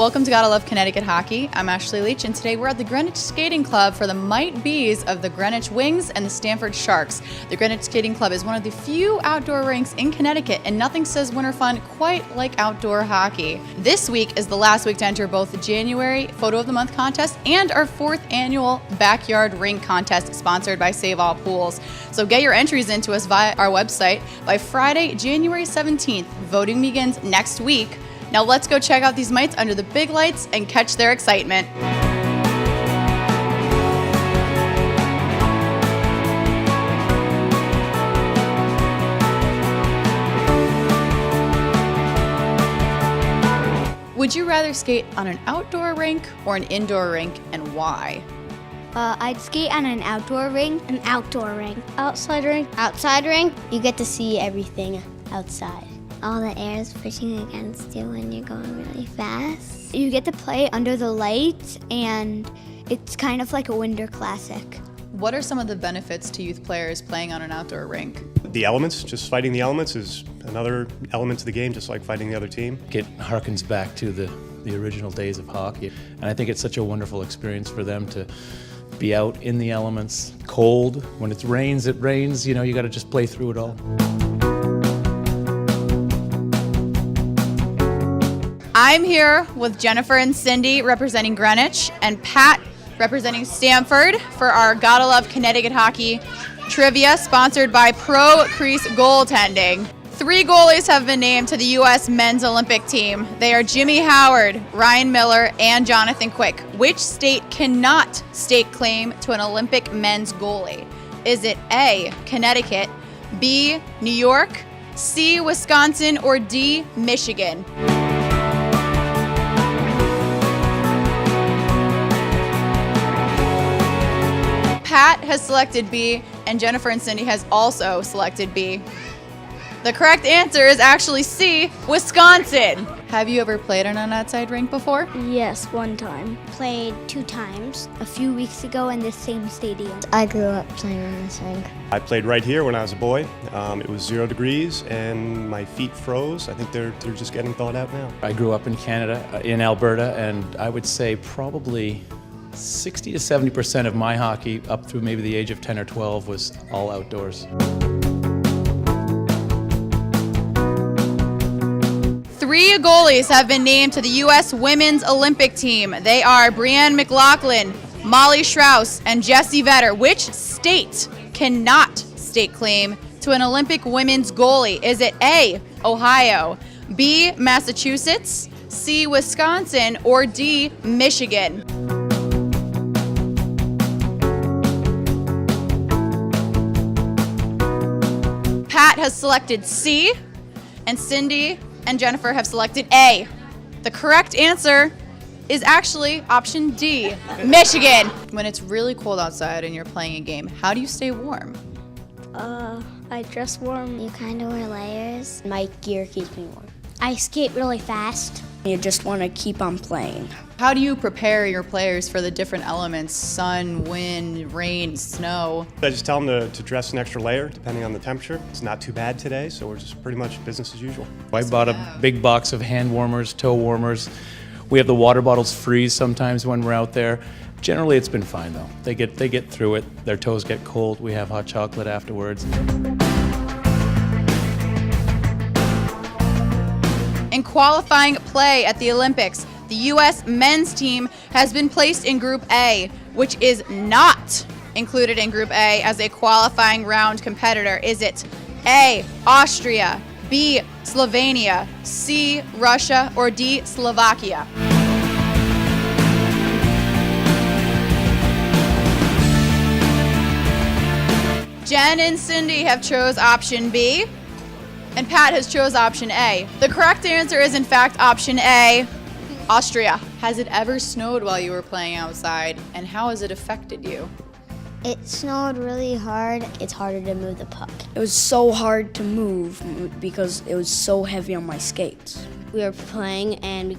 Welcome to Gotta Love Connecticut Hockey. I'm Ashley Leach, and today we're at the Greenwich Skating Club for the Might Bees of the Greenwich Wings and the Stamford Sharks. The Greenwich Skating Club is one of the few outdoor rinks in Connecticut, and nothing says winter fun quite like outdoor hockey. This week is the last week to enter both the January Photo of the Month contest and our 4th annual Backyard Rink contest sponsored by Save All Pools. So get your entries into us via our website by Friday, January 17th. Voting begins next week. Now let's go check out these mites under the big lights and catch their excitement. Would you rather skate on an outdoor rink or an indoor rink, and why? I'd skate on an outdoor rink. An outdoor rink. Outside rink. Outside rink? You get to see everything outside. All the air is pushing against you when you're going really fast. You get to play under the lights, and it's kind of like a winter classic. What are some of the benefits to youth players playing on an outdoor rink? The elements, just fighting the elements is another element to the game, just like fighting the other team. It harkens back to the original days of hockey, and I think it's such a wonderful experience for them to be out in the elements, cold. When it rains, you know, you got to just play through it all. I'm here with Jennifer and Cindy representing Greenwich and Pat representing Stamford for our Gotta Love Connecticut Hockey trivia sponsored by Pro Crease Goaltending. 3 goalies have been named to the U.S. men's Olympic team. They are Jimmy Howard, Ryan Miller, and Jonathan Quick. Which state cannot stake claim to an Olympic men's goalie? Is it A, Connecticut, B, New York, C, Wisconsin, or D, Michigan? Pat has selected B, and Jennifer and Cindy has also selected B. The correct answer is actually C, Wisconsin. Have you ever played on an outside rink before? Yes, one time. Played 2 times. A few weeks ago in the same stadium. I grew up playing on this rink. I played right here when I was a boy. It was 0 degrees and my feet froze. I think they're just getting thawed out now. I grew up in Canada, in Alberta, and I would say probably 60 to 70% of my hockey up through maybe the age of 10 or 12 was all outdoors. 3 goalies have been named to the U.S. women's Olympic team. They are Brianne McLaughlin, Molly Strauss, and Jessie Vetter. Which state cannot stake claim to an Olympic women's goalie? Is it A, Ohio, B, Massachusetts, C, Wisconsin, or D, Michigan? Pat has selected C, and Cindy and Jennifer have selected A. The correct answer is actually option D, Michigan. When it's really cold outside and you're playing a game, how do you stay warm? I dress warm. You kind of wear layers. My gear keeps me warm. I skate really fast. You just want to keep on playing. How do you prepare your players for the different elements, sun, wind, rain, snow? I just tell them to dress an extra layer depending on the temperature. It's not too bad today, so we're just pretty much business as usual. I bought a big box of hand warmers, toe warmers. We have the water bottles freeze sometimes when we're out there. Generally, it's been fine though. They get through it. Their toes get cold. We have hot chocolate afterwards. In qualifying play at the Olympics, the U.S. men's team has been placed in Group A, which is not included in Group A as a qualifying round competitor. Is it A, Austria, B, Slovenia, C, Russia, or D, Slovakia? Jen and Cindy have chose option B, and Pat has chose option A. The correct answer is in fact option A, Austria. Has it ever snowed while you were playing outside, and how has it affected you? It snowed really hard. It's harder to move the puck. It was so hard to move because it was so heavy on my skates. We were playing and we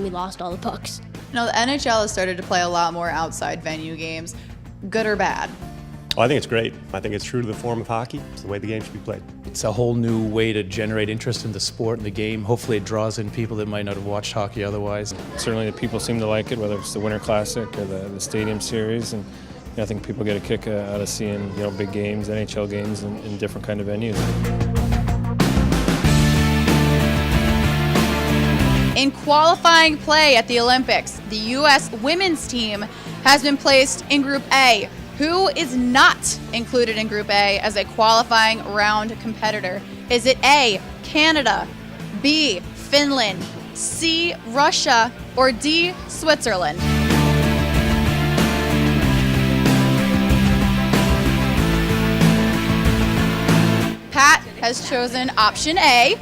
lost all the pucks. Now the NHL has started to play a lot more outside venue games. Good or bad? Oh, I think it's great. I think it's true to the form of hockey. It's the way the game should be played. It's a whole new way to generate interest in the sport and the game. Hopefully it draws in people that might not have watched hockey otherwise. Certainly the people seem to like it, whether it's the Winter Classic or the Stadium Series. And I think people get a kick out of seeing big games, NHL games in different kind of venues. In qualifying play at the Olympics, the U.S. women's team has been placed in Group A. Who is not included in Group A as a qualifying round competitor? Is it A, Canada, B, Finland, C, Russia, or D, Switzerland? Pat has chosen option A,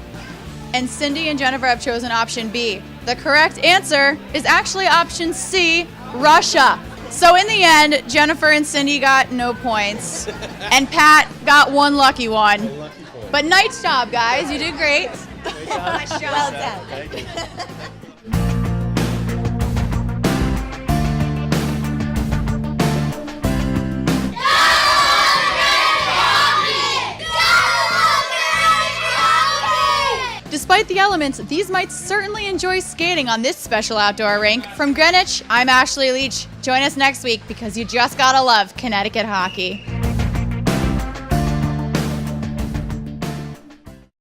and Cindy and Jennifer have chosen option B. The correct answer is actually option C, Russia. So in the end, Jennifer and Cindy got no points, and Pat got one lucky one. But nice job, guys. You did great. Well done. Despite the elements, these might certainly enjoy skating on this special outdoor rink. From Greenwich, I'm Ashley Leach. Join us next week because you just gotta love Connecticut hockey.